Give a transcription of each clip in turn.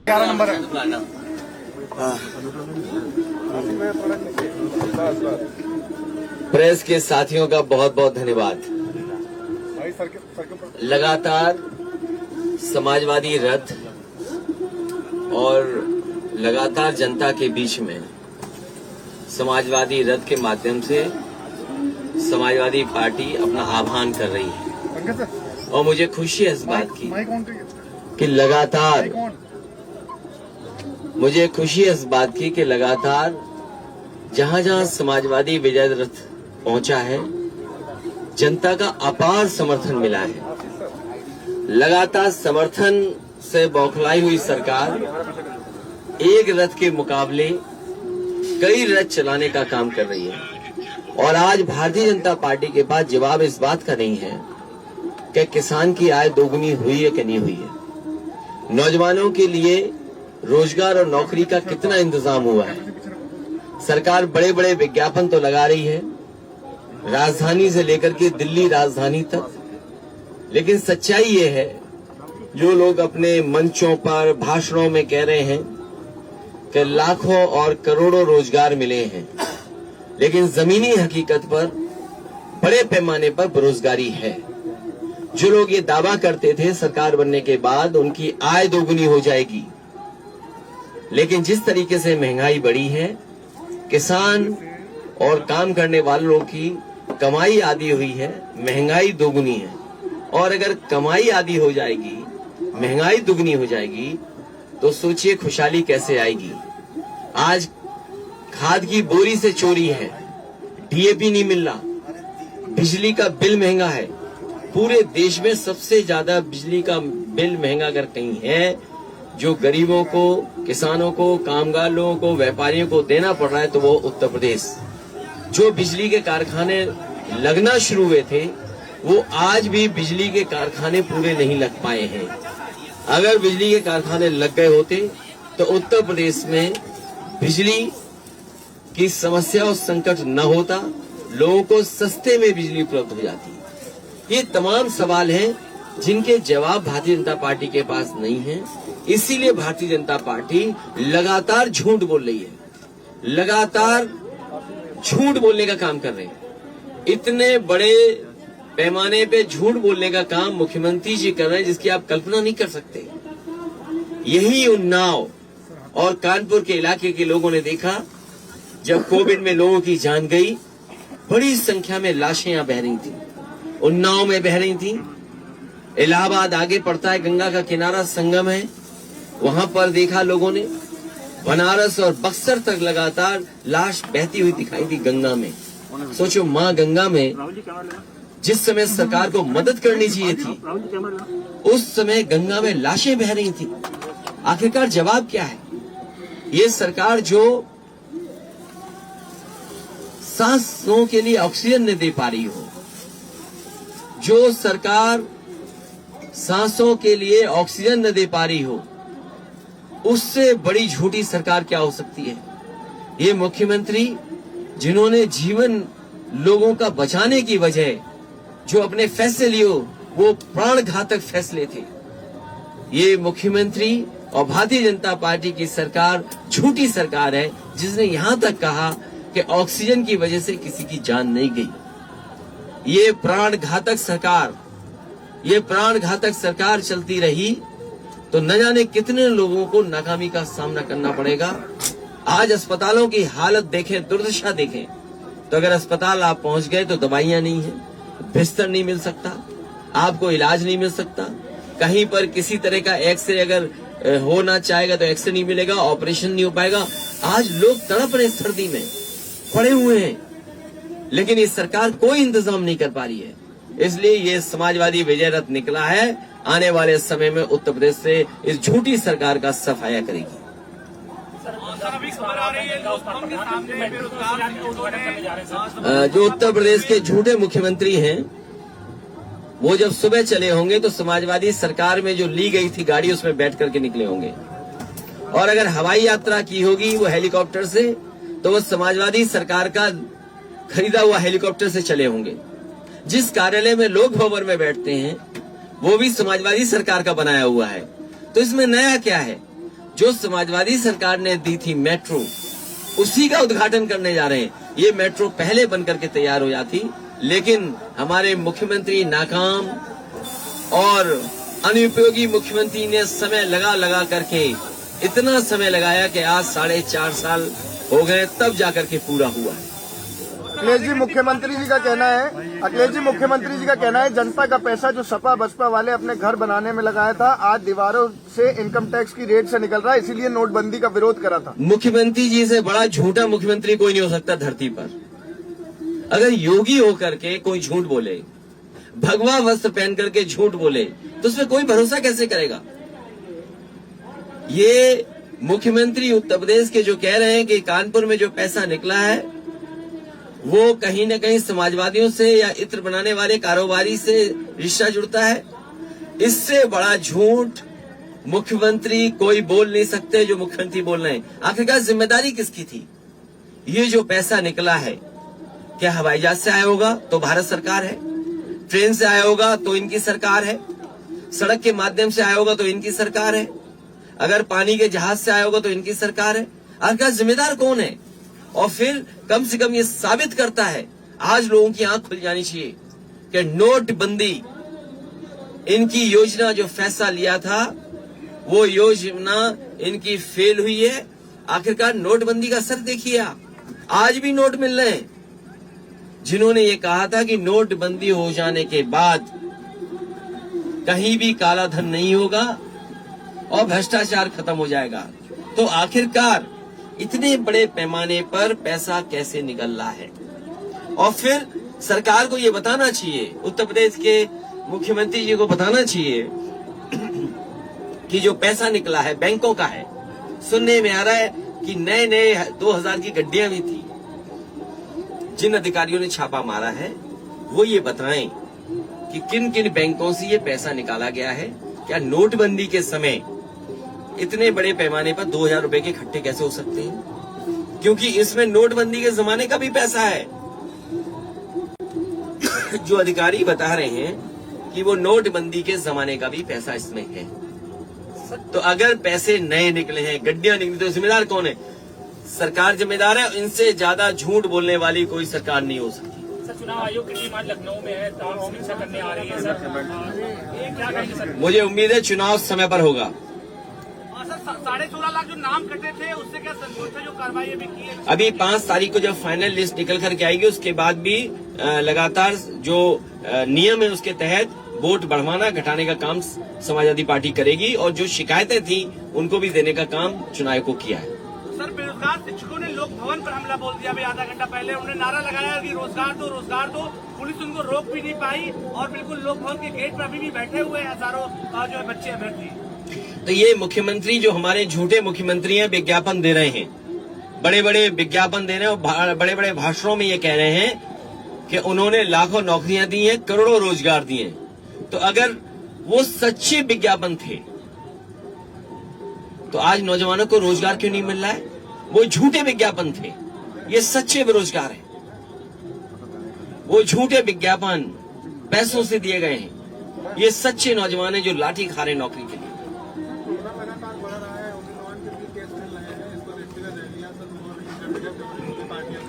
11 number है। Press के साथियों का बहुत बहुत धन्यवाद। लगातार समाजवादी रथ और लगातार जनता के बीच में समाजवादी रथ के माध्यम से समाजवादी पार्टी अपना आह्वान कर रही है और मुझे खुशी है इस बात की कि लगातार जहां जहां समाजवादी विजय रथ पहुंचा है जनता का अपार समर्थन मिला है। लगातार समर्थन से बौखलाई हुई सरकार एक रथ के मुकाबले कई रथ चलाने का काम कर रही है और आज भारतीय जनता पार्टी के पास जवाब इस बात का नहीं है कि किसान की आय दोगुनी हुई है कि नहीं हुई है, नौजवानों के लिए रोजगार और नौकरी का कितना इंतजाम हुआ है। सरकार बड़े बड़े विज्ञापन तो लगा रही है राजधानी से लेकर के दिल्ली राजधानी तक, लेकिन सच्चाई ये है जो लोग अपने मंचों पर भाषणों में कह रहे हैं कि लाखों और करोड़ों रोजगार मिले हैं, लेकिन जमीनी हकीकत पर बड़े पैमाने पर बेरोजगारी है। जो लोग ये दावा करते थे सरकार बनने के बाद उनकी आय दोगुनी हो जाएगी, लेकिन जिस तरीके से महंगाई बढ़ी है, किसान और काम करने वालों की कमाई आधी हुई है, महंगाई दोगुनी है। और अगर कमाई आधी हो जाएगी, महंगाई दुगनी हो जाएगी, तो सोचिए खुशहाली कैसे आएगी। आज खाद की बोरी से चोरी है, डीएपी नहीं मिल रहा, बिजली का बिल महंगा है। पूरे देश में सबसे ज्यादा बिजली का बिल महंगा अगर कहीं है जो गरीबों को, किसानों को, कामगार लोगों को, व्यापारियों को देना पड़ रहा है, तो वो उत्तर प्रदेश। जो बिजली के कारखाने लगना शुरू हुए थे वो आज भी बिजली के कारखाने पूरे नहीं लग पाए हैं। अगर बिजली के कारखाने लग गए होते तो उत्तर प्रदेश में बिजली की समस्या और संकट न होता, लोगों को सस्ते में बिजली उपलब्ध हो जाती। ये तमाम सवाल हैं जिनके जवाब भारतीय जनता पार्टी के पास नहीं है। इसीलिए भारतीय जनता पार्टी लगातार झूठ बोल रही है, लगातार झूठ बोलने का काम कर रहे हैं। इतने बड़े पैमाने पे झूठ बोलने का काम मुख्यमंत्री जी कर रहे हैं जिसकी आप कल्पना नहीं कर सकते। यही उन्नाव और कानपुर के इलाके के लोगों ने देखा जब कोविड में लोगों की जान गई, बड़ी संख्या में लाशें यहां बह रही थी, उन्नाव में बह रही थी। इलाहाबाद आगे पड़ता है, गंगा का किनारा संगम है, वहां पर देखा लोगों ने। बनारस और बक्सर तक लगातार लाश बहती हुई दिखाई दी गंगा में। सोचो माँ गंगा में जिस समय सरकार को मदद करनी चाहिए थी, उस समय गंगा में लाशें बह रही थी। आखिरकार जवाब क्या है? ये सरकार जो सांसों के लिए ऑक्सीजन न दे पा रही हो, जो सरकार सांसों के लिए ऑक्सीजन न दे पा रही हो, उससे बड़ी झूठी सरकार क्या हो सकती है? ये मुख्यमंत्री जिन्होंने जीवन लोगों का बचाने की वजह जो अपने फैसले लिए वो प्राण घातक फैसले थे, ये मुख्यमंत्री और भारतीय जनता पार्टी की सरकार झूठी सरकार है जिसने यहां तक कहा कि ऑक्सीजन की वजह से किसी की जान नहीं गई। ये प्राण घातक सरकार चलती रही तो न जाने कितने लोगों को नाकामी का सामना करना पड़ेगा। आज अस्पतालों की हालत देखें, दुर्दशा देखें, तो अगर अस्पताल आप पहुंच गए तो दवाइयां नहीं है, बिस्तर नहीं मिल सकता, आपको इलाज नहीं मिल सकता। कहीं पर किसी तरह का एक्सरे अगर होना चाहेगा तो एक्सरे नहीं मिलेगा, ऑपरेशन नहीं हो पाएगा। आज लोग तड़प रहे, सर्दी में पड़े हुए हैं, लेकिन ये सरकार कोई इंतजाम नहीं कर पा रही है। इसलिए ये समाजवादी विजय रथ निकला है, आने वाले समय में उत्तर प्रदेश से इस झूठी सरकार का सफाया करेगी। जो उत्तर प्रदेश के झूठे मुख्यमंत्री हैं वो जब सुबह चले होंगे तो समाजवादी सरकार में जो ली गई थी गाड़ी उसमें बैठ करके निकले होंगे, और अगर हवाई यात्रा की होगी वो हेलीकॉप्टर से तो वो समाजवादी सरकार का खरीदा हुआ हेलीकॉप्टर से चले होंगे। जिस कार्यालय में लोक भवन में बैठते हैं वो भी समाजवादी सरकार का बनाया हुआ है। तो इसमें नया क्या है? जो समाजवादी सरकार ने दी थी मेट्रो, उसी का उद्घाटन करने जा रहे हैं। ये मेट्रो पहले बनकर के तैयार हो जाती, लेकिन हमारे मुख्यमंत्री नाकाम और अनुपयोगी मुख्यमंत्री ने समय लगा करके इतना समय लगाया कि आज 4.5 साल हो गए, तब जाकर के पूरा हुआ है। अखिलेश जी मुख्यमंत्री जी का कहना है जनता का पैसा जो सपा बसपा वाले अपने घर बनाने में लगाया था, आज दीवारों से इनकम टैक्स की रेट से निकल रहा है, इसीलिए नोटबंदी का विरोध करा था। मुख्यमंत्री जी से बड़ा झूठा मुख्यमंत्री कोई नहीं हो सकता धरती पर। अगर योगी होकर के कोई झूठ बोले, भगवा वस्त्र पहन करके झूठ बोले, तो उसमें कोई भरोसा कैसे करेगा। ये मुख्यमंत्री उत्तर प्रदेश के जो कह रहे हैं कि कानपुर में जो पैसा निकला है वो कहीं न कहीं समाजवादियों से या इत्र बनाने वाले कारोबारी से रिश्ता जुड़ता है, इससे बड़ा झूठ मुख्यमंत्री कोई बोल नहीं सकते जो मुख्यमंत्री बोल रहे हैं। आखिरकार जिम्मेदारी किसकी थी। ये जो पैसा निकला है, क्या हवाई जहाज से आया होगा तो भारत सरकार है, ट्रेन से आया होगा तो इनकी सरकार है, सड़क के माध्यम से आया होगा तो इनकी सरकार है, अगर पानी के जहाज से आया होगा तो इनकी सरकार है। आखिरकार जिम्मेदार कौन है। और फिर कम से कम ये साबित करता है, आज लोगों की आंख खुल जानी चाहिए कि नोटबंदी, इनकी योजना जो फैसला लिया था वो योजना इनकी फेल हुई है। आखिरकार नोटबंदी का असर देखिए आप, आज भी नोट मिल रहे हैं। जिन्होंने ये कहा था कि नोटबंदी हो जाने के बाद कहीं भी काला धन नहीं होगा और भ्रष्टाचार खत्म हो जाएगा, तो आखिरकार इतने बड़े पैमाने पर पैसा कैसे निकल रहा है। और फिर सरकार को ये बताना चाहिए, उत्तर प्रदेश के मुख्यमंत्री जी को बताना चाहिए कि जो पैसा निकला है बैंकों का है। सुनने में आ रहा है कि नए 2000 की गड्डियां भी थी। जिन अधिकारियों ने छापा मारा है वो ये बताएं कि किन किन बैंकों से ये पैसा निकाला गया है। क्या नोटबंदी के समय इतने बड़े पैमाने पर 2000 रुपए के इकट्ठे कैसे हो सकते हैं, क्योंकि इसमें नोटबंदी के जमाने का भी पैसा है। जो अधिकारी बता रहे हैं कि वो नोटबंदी के जमाने का भी पैसा इसमें है। तो अगर पैसे नए निकले हैं, गड्डियां निकली, तो जिम्मेदार कौन है। सरकार जिम्मेदार है। इनसे ज्यादा झूठ बोलने वाली कोई सरकार नहीं हो सकती। सर, चुनाव आयोग की टीम आज लखनऊ में है, तमाम समीक्षा करने आ रही है सर, ये क्या कहेंगे सर। मुझे उम्मीद है चुनाव समय पर होगा। 16.5 लाख जो नाम कटे थे उससे क्या संतुष्ट है, जो कार्रवाई अभी की है। अभी 5 तारीख को जब फाइनल लिस्ट निकल करके आएगी, उसके बाद भी लगातार जो नियम है उसके तहत वोट बढ़वाना घटाने का काम समाजवादी पार्टी करेगी, और जो शिकायतें थी उनको भी देने का काम चुनाव आयोग को किया है। सर, बेरोजगार शिक्षकों ने लोक भवन पर हमला बोल दिया। अभी आधा घंटा पहले उन्होंने नारा लगाया कि रोजगार दो, रोजगार दो। पुलिस उनको रोक भी नहीं पाई और बिल्कुल लोक भवन के गेट पर अभी भी बैठे हुए हजारों जो बच्चे अभ्यर्थी। तो ये मुख्यमंत्री जो हमारे झूठे मुख्यमंत्री हैं, विज्ञापन दे रहे हैं, बड़े बड़े विज्ञापन दे रहे हैं और बड़े बड़े भाषणों में ये कह रहे हैं कि उन्होंने लाखों नौकरियां दी हैं, करोड़ों रोजगार दिए। तो अगर वो सच्चे विज्ञापन थे तो आज नौजवानों को रोजगार क्यों नहीं मिल रहा है। वो झूठे विज्ञापन थे, ये सच्चे बेरोजगार हैं। वो झूठे विज्ञापन पैसों से दिए गए हैं, ये सच्चे नौजवान हैं जो लाठी खा रहे नौकरी के लिए।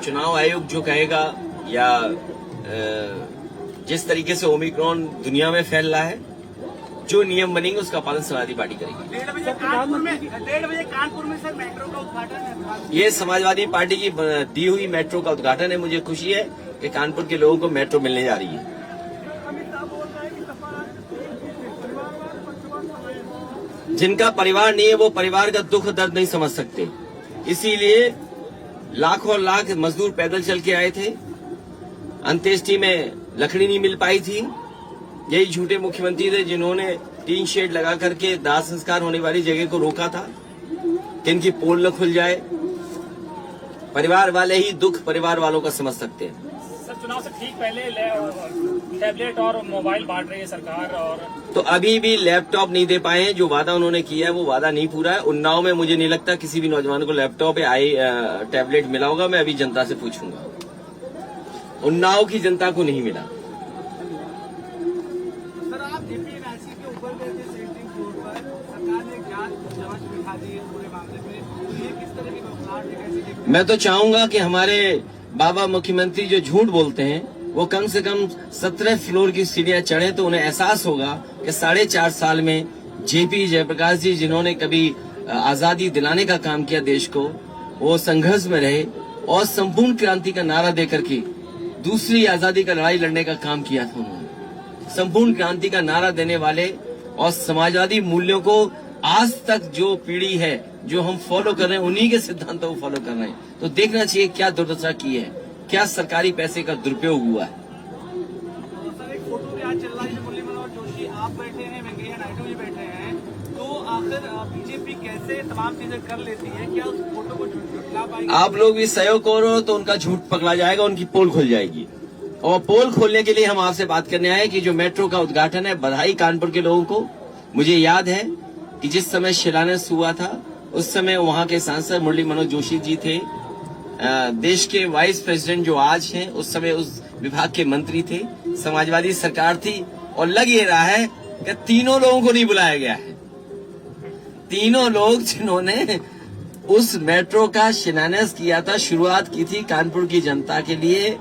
चुनाव आयोग जो कहेगा, या जिस तरीके से ओमिक्रॉन दुनिया में फैल रहा है, जो नियम बनेंगे उसका पालन समाजवादी पार्टी करेगी। 1:30 बजे कानपुर में सर मेट्रो का उद्घाटन है। ये समाजवादी पार्टी की दी हुई मेट्रो का उद्घाटन है। मुझे खुशी है कि कानपुर के लोगों को मेट्रो मिलने जा रही है। जिनका परिवार नहीं है वो परिवार का दुख दर्द नहीं समझ सकते, इसीलिए लाखों लाख मजदूर पैदल चल के आए थे। अंत्येष्टि में लकड़ी नहीं मिल पाई थी। यही झूठे मुख्यमंत्री थे जिन्होंने टीन शेड लगा करके दाह संस्कार होने वाली जगह को रोका था कि इनकी पोल न खुल जाए। परिवार वाले ही दुख परिवार वालों का समझ सकते हैं। सर, चुनाव से ठीक पहले टैबलेट और मोबाइल बांट रही है सरकार, और तो अभी भी लैपटॉप नहीं दे पाए हैं। जो वादा उन्होंने किया है वो वादा नहीं पूरा है। उन्नाव में मुझे नहीं लगता किसी भी नौजवान को लैपटॉप या टैबलेट मिला होगा। मैं अभी जनता से पूछूंगा। उन्नाव की जनता को नहीं मिला। सर, आप जेपी एनआईसी के ऊपर सरकार ने जांच दिखा दी है पूरे मामले में, तो ये किस तरह की बौखलाहट है, कैसे देखते हैं? मैं तो चाहूंगा कि हमारे बाबा मुख्यमंत्री जो झूठ बोलते हैं वो कम से कम 17 फ्लोर की सीढ़ियां चढ़े तो उन्हें एहसास होगा कि 4.5 साल में जेपी जयप्रकाश जी जिन्होंने कभी आजादी दिलाने का काम किया देश को, वो संघर्ष में रहे और संपूर्ण क्रांति का नारा देकर के दूसरी आजादी का लड़ाई लड़ने का काम किया था उन्होंने। संपूर्ण क्रांति का नारा देने वाले और समाजवादी मूल्यों को आज तक जो पीढ़ी है जो हम फॉलो कर रहे हैं उन्हीं के सिद्धांतों को फॉलो कर रहे हैं। तो देखना चाहिए क्या दुर्दशा की है, क्या सरकारी पैसे का दुरुपयोग हुआ है। तो सर एक फोटो भी आज चल रहा है, मुरली मनोहर जोशी आप बैठे हैं, वेंकैया नायडू जी बैठे हैं, तो आखिर बीजेपी कैसे तमाम चीजें कर लेती है, क्या उस फोटो को झुठला पाएगी? आप लोग भी सहयोग करो तो उनका झूठ पकड़ा जाएगा, उनकी पोल खुल जाएगी। और पोल खोलने के लिए हम आपसे बात करने आए कि जो मेट्रो का उद्घाटन है, बधाई कानपुर के लोगों को। मुझे याद है कि जिस समय शिलान्यास हुआ था उस समय वहां के सांसद मुरली मनोहर जोशी जी थे, देश के वाइस प्रेसिडेंट जो आज हैं उस समय उस विभाग के मंत्री थे, समाजवादी सरकार थी। और लग ये रहा है कि तीनों लोगों को नहीं बुलाया गया है। तीनों लोग जिन्होंने उस मेट्रो का शिलान्यास किया था, शुरुआत की थी कानपुर की जनता के लिए,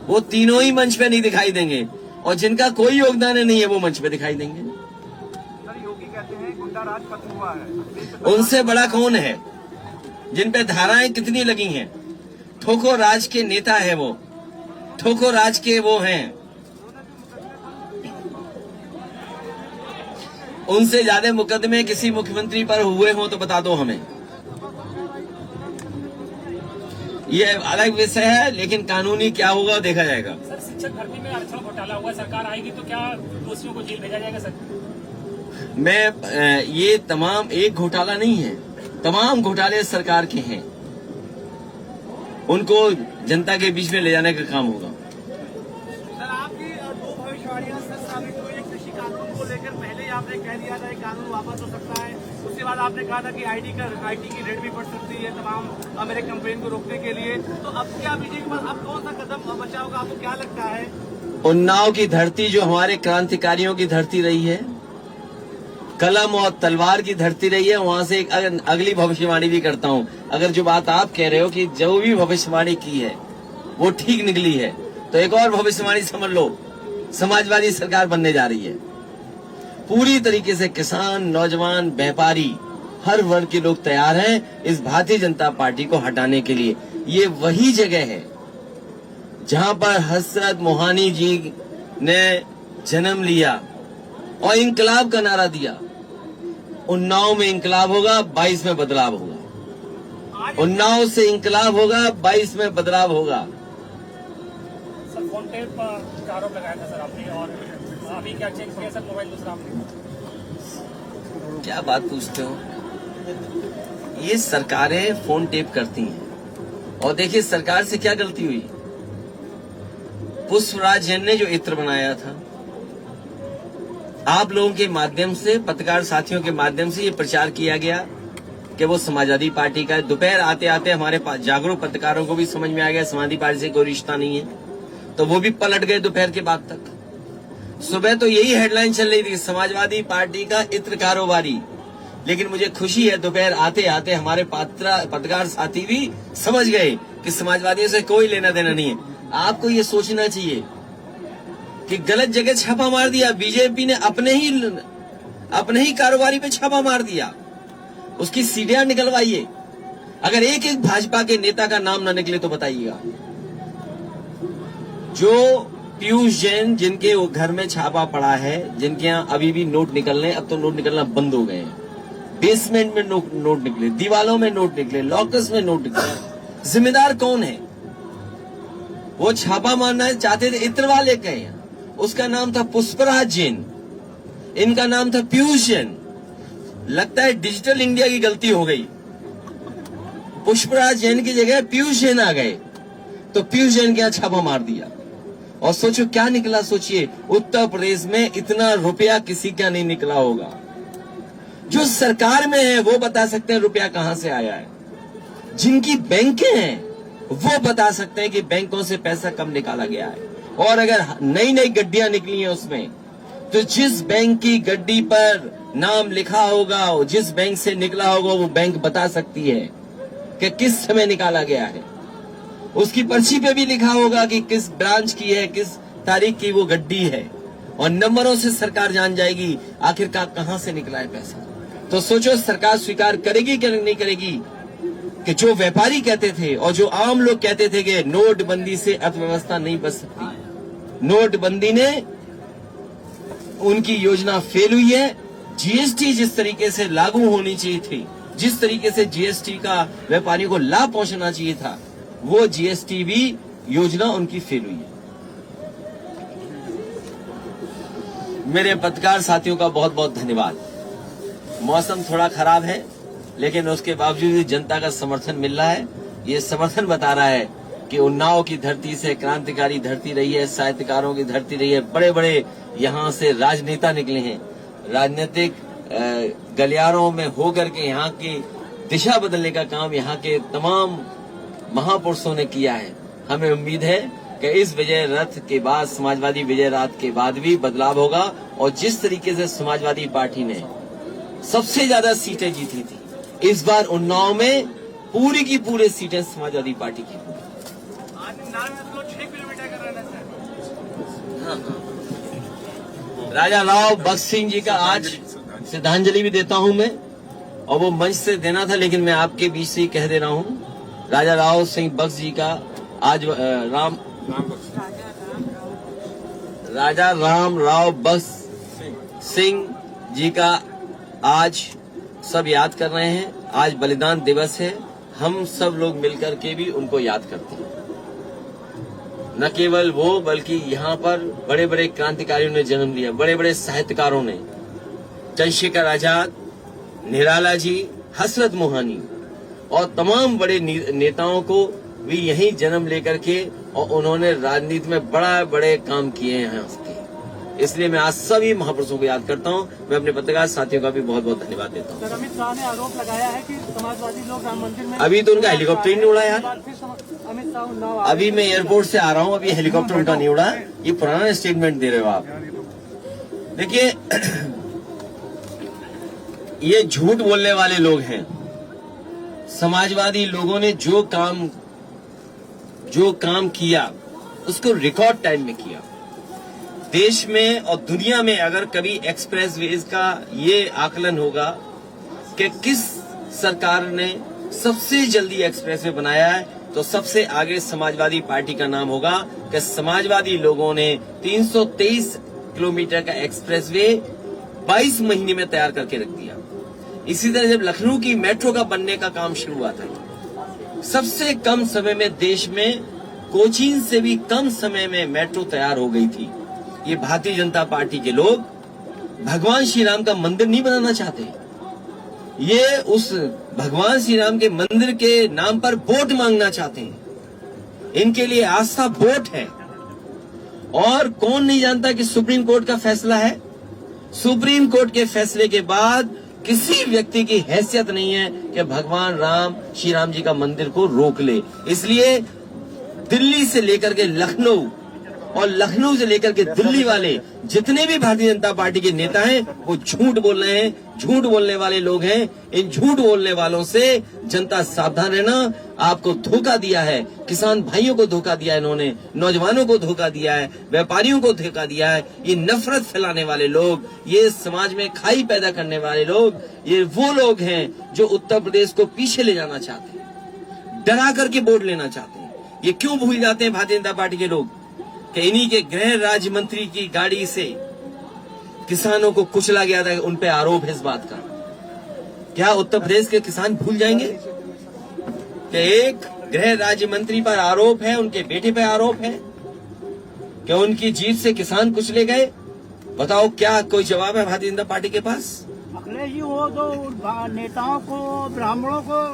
वो तीनों ही मंच पे नहीं दिखाई देंगे और जिनका कोई योगदान नहीं है वो मंच पे दिखाई देंगे। सर योगी कहते हैं गुंडा राज खत्म हुआ है, उनसे बड़ा कौन है? जिन पे धाराएं कितनी लगी हैं, ठोको राज के नेता है वो, ठोको राज के वो हैं। उनसे ज्यादा मुकदमे किसी मुख्यमंत्री पर हुए हो तो बता दो हमें। ये अलग विषय है, लेकिन कानूनी क्या होगा देखा जाएगा। सर शिक्षक भर्ती में आरक्षण घोटाला हुआ, सरकार आएगी तो क्या दोषियों को जेल भेजा जाएगा? सर ये तमाम एक घोटाला नहीं है, तमाम घोटाले सरकार के हैं, उनको जनता के बीच में ले जाने का काम होगा। सर आपकी दो भविष्यवाणियां सच साबित हुई। कृषि कानून को लेकर पहले ही आपने कह दिया था कि कानून वापस हो सकता है, उसके बाद आपने कहा था कि आईटी की रेट भी बढ़ सकती है तमाम मेरे कंपेन को रोकने के लिए। तो अब क्या बीजेपी के पास अब कौन सा कदम बचा होगा, आपको क्या लगता है? उन्नाव की धरती जो हमारे क्रांतिकारियों की धरती रही है, कलम और तलवार की धरती रही है, वहां से एक अगली भविष्यवाणी भी करता हूं। अगर जो बात आप कह रहे हो कि जो भी भविष्यवाणी की है वो ठीक निकली है, तो एक और भविष्यवाणी समझ लो, समाजवादी सरकार बनने जा रही है। पूरी तरीके से किसान, नौजवान, व्यापारी, हर वर्ग के लोग तैयार हैं इस भारतीय जनता पार्टी को हटाने के लिए। ये वही जगह है जहां पर हजरत मोहानी जी ने जन्म लिया और इंकलाब का नारा दिया। उन्नाव में इंकलाब होगा, 22 में बदलाव होगा। उन्नाव से इंकलाब होगा, 22 में बदलाव होगा। सर फोन टेप का आरोप लगाया था सर आपने, और अभी क्या चेक किया सर मोबाइल दूसरा आपने? क्या बात पूछते हो? ये सरकारें फोन टेप करती हैं और देखिए सरकार से क्या गलती हुई। पुष्पराज जैन ने जो इत्र बनाया था, आप लोगों के माध्यम से, पत्रकार साथियों के माध्यम से ये प्रचार किया गया कि वो समाजवादी पार्टी का है। दोपहर आते आते हमारे पास जागरूक पत्रकारों को भी समझ में आ गया समाजवादी पार्टी से कोई रिश्ता नहीं है, तो वो भी पलट गए दोपहर के बाद तक। सुबह तो यही हेडलाइन चल रही थी, समाजवादी पार्टी का इत्र कारोबारी। लेकिन मुझे खुशी है दोपहर आते आते हमारे पत्रकार साथी भी समझ गए कि समाजवादियों से कोई लेना देना नहीं है। आपको ये सोचना चाहिए कि गलत जगह छापा मार दिया बीजेपी ने, अपने ही कारोबारी पे छापा मार दिया, उसकी सीढ़ियां निकलवाइए। अगर एक एक भाजपा के नेता का नाम ना निकले तो बताइएगा। जो पीयूष जैन जिनके वो घर में छापा पड़ा है, जिनके यहाँ अभी भी नोट निकल रहे हैं, अब तो नोट निकलना बंद हो गए हैं। बेसमेंट में नोट निकले, दीवालों में नोट निकले, लॉकर्स में नोट निकले। जिम्मेदार कौन है? वो छापा मारना चाहते थे, इत्र वाले कहे, उसका नाम था पुष्पराज जैन, इनका नाम था पीयूष जैन। लगता है डिजिटल इंडिया की गलती हो गई, पुष्पराज जैन की जगह पीयूष जैन आ गए, तो पीयूष जैन के यहाँ छापा मार दिया। और सोचो क्या निकला, सोचिए उत्तर प्रदेश में इतना रुपया किसी का नहीं निकला होगा। जो सरकार में है वो बता सकते हैं रुपया कहां से आया है, जिनकी बैंकें हैं वो बता सकते हैं कि बैंकों से पैसा कब निकाला गया है। और अगर नई नई गड्डियां निकली हैं उसमें, तो जिस बैंक की गड्डी पर नाम लिखा होगा, जिस बैंक से निकला होगा वो बैंक बता सकती है कि किस समय निकाला गया है। उसकी पर्ची पे भी लिखा होगा कि किस ब्रांच की है, किस तारीख की वो गड्डी है, और नंबरों से सरकार जान जाएगी आखिरकार कहां से निकला है पैसा। तो सोचो सरकार स्वीकार करेगी कि नहीं करेगी कि जो व्यापारी कहते थे और जो आम लोग कहते थे कि नोटबंदी से अर्थव्यवस्था नहीं बच सकती, नोटबंदी ने उनकी योजना फेल हुई है। जीएसटी जिस तरीके से लागू होनी चाहिए थी, जिस तरीके से जीएसटी का व्यापारियों को लाभ पहुंचना चाहिए था, वो जीएसटी भी योजना उनकी फेल हुई है। मेरे पत्रकार साथियों का बहुत बहुत धन्यवाद। मौसम थोड़ा खराब है, लेकिन उसके बावजूद भी जनता का समर्थन मिल रहा है। ये समर्थन बता रहा है कि उन्नाव की धरती से क्रांतिकारी धरती रही है, साहित्यकारों की धरती रही है, बड़े बड़े यहाँ से राजनेता निकले हैं, राजनीतिक गलियारों में होकर के यहाँ की दिशा बदलने का काम यहाँ के तमाम महापुरुषों ने किया है। हमें उम्मीद है कि इस विजय रथ के बाद, समाजवादी विजय रथ के बाद भी बदलाव होगा, और जिस तरीके से समाजवादी पार्टी ने सबसे ज्यादा सीटें जीती थी, इस बार उन्नाव में पूरी की पूरी सीटें समाजवादी पार्टी की होंगी। आज नारायण लोग 6 किलोमीटर कर रहे हैं सर। राजा राव बख्श सिंह जी का आज श्रद्धांजलि भी देता हूं मैं, और वो मंच से देना था लेकिन मैं आपके बीच से ही कह दे रहा हूं। राजा राव सिंह बख्श जी का आज राजा राम राव बख्श सिंह जी का आज सब याद कर रहे हैं। आज बलिदान दिवस है, हम सब लोग मिलकर के भी उनको याद करते हैं। न केवल वो, बल्कि यहाँ पर बड़े बड़े क्रांतिकारियों ने जन्म लिया, बड़े बड़े साहित्यकारों ने, चंद्रशेखर आजाद, निराला जी, हसरत मोहानी और तमाम बड़े नेताओं को भी यहीं जन्म लेकर के, और उन्होंने राजनीति में बड़े काम किए हैं यहाँ के। इसलिए मैं आज सभी महापुरुषों को याद करता हूँ। मैं अपने पत्रकार साथियों का भी बहुत बहुत धन्यवाद देता हूँ। सर, अमित शाह ने आरोप लगाया है कि समाजवादी लोग राम मंदिर में, अभी तो उनका हेलीकॉप्टर ही नहीं उड़ा यार। अमित शाह अभी मैं एयरपोर्ट से आ रहा हूँ, अभी हेलीकॉप्टर उनका नहीं उड़ा। ये पुराना स्टेटमेंट दे रहे हो आप। देखिए, ये झूठ बोलने वाले लोग हैं। समाजवादी लोगों ने जो काम किया उसको रिकॉर्ड टाइम में किया। देश में और दुनिया में अगर कभी एक्सप्रेसवेज का ये आकलन होगा कि किस सरकार ने सबसे जल्दी एक्सप्रेसवे बनाया है, तो सबसे आगे समाजवादी पार्टी का नाम होगा कि समाजवादी लोगों ने 323 किलोमीटर का एक्सप्रेसवे 22 महीने में तैयार करके रख दिया। इसी तरह जब लखनऊ की मेट्रो का बनने का काम शुरू हुआ था, सबसे कम समय में देश में कोचीन से भी कम समय में मेट्रो तैयार हो गई थी। ये भारतीय जनता पार्टी के लोग भगवान श्री राम का मंदिर नहीं बनाना चाहते, ये उस भगवान श्री राम के मंदिर के नाम पर वोट मांगना चाहते हैं। इनके लिए आस्था वोट है। और कौन नहीं जानता कि सुप्रीम कोर्ट का फैसला है। सुप्रीम कोर्ट के फैसले के बाद किसी व्यक्ति की हैसियत नहीं है कि भगवान राम, श्री राम जी का मंदिर को रोक ले। इसलिए दिल्ली से लेकर के लखनऊ और लखनऊ से लेकर के दिल्ली वाले जितने भी भारतीय जनता पार्टी के नेता हैं, वो झूठ बोल रहे हैं, झूठ बोलने वाले लोग हैं। इन झूठ बोलने वालों से जनता सावधान रहना। आपको धोखा दिया है, किसान भाइयों को धोखा दिया है, इन्होंने नौजवानों को धोखा दिया है, व्यापारियों को धोखा दिया है। ये नफरत फैलाने वाले लोग, ये समाज में खाई पैदा करने वाले लोग, ये वो लोग हैं जो उत्तर प्रदेश को पीछे ले जाना चाहते हैं, डरा करके वोट लेना चाहते हैं। ये क्यों भूल जाते हैं भारतीय जनता पार्टी के लोग कि इन्हीं के गृह राज्य मंत्री की गाड़ी से किसानों को कुचला गया था। उन पे आरोप है इस बात का। क्या उत्तर प्रदेश के किसान भूल जाएंगे कि एक गृह राज्य मंत्री पर आरोप है, उनके बेटे पर आरोप है कि उनकी जीत से किसान कुचले गए? बताओ, क्या कोई जवाब है भारतीय जनता पार्टी के पास? अखिलेश जी वो तो नेताओं को, ब्राह्मणों को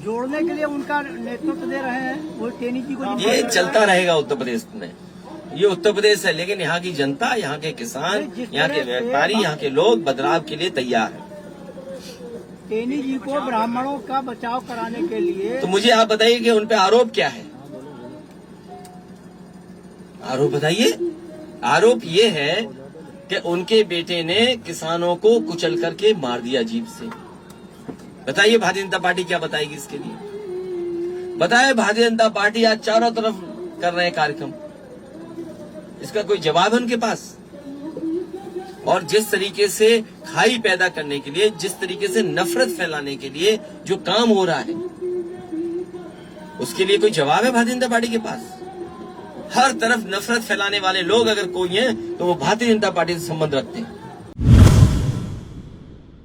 जोड़ने के लिए उनका नेतृत्व दे रहे हैं। वो टेनी जी को ये चलता रहेगा उत्तर प्रदेश में। ये उत्तर प्रदेश है, लेकिन यहाँ की जनता, यहाँ के किसान, यहाँ के व्यापारी, यहाँ के लोग बदलाव के लिए तैयार है। टेनी जी को ब्राह्मणों का बचाव कराने के लिए, तो मुझे आप बताइए कि उन पे आरोप क्या है? आरोप बताइए। आरोप ये है कि उनके बेटे ने किसानों को कुचल करके मार दिया जीप से। बताइए भारतीय जनता पार्टी क्या बताएगी इसके लिए? बताए भारतीय जनता पार्टी आज चारों तरफ कर रहे हैं कार्यक्रम, इसका कोई जवाब है उनके पास? और जिस तरीके से खाई पैदा करने के लिए, जिस तरीके से नफरत फैलाने के लिए जो काम हो रहा है, उसके लिए कोई जवाब है भारतीय जनता पार्टी के पास? हर तरफ नफरत फैलाने वाले लोग अगर कोई हैं तो वो भारतीय जनता पार्टी से संबंध रखते हैं।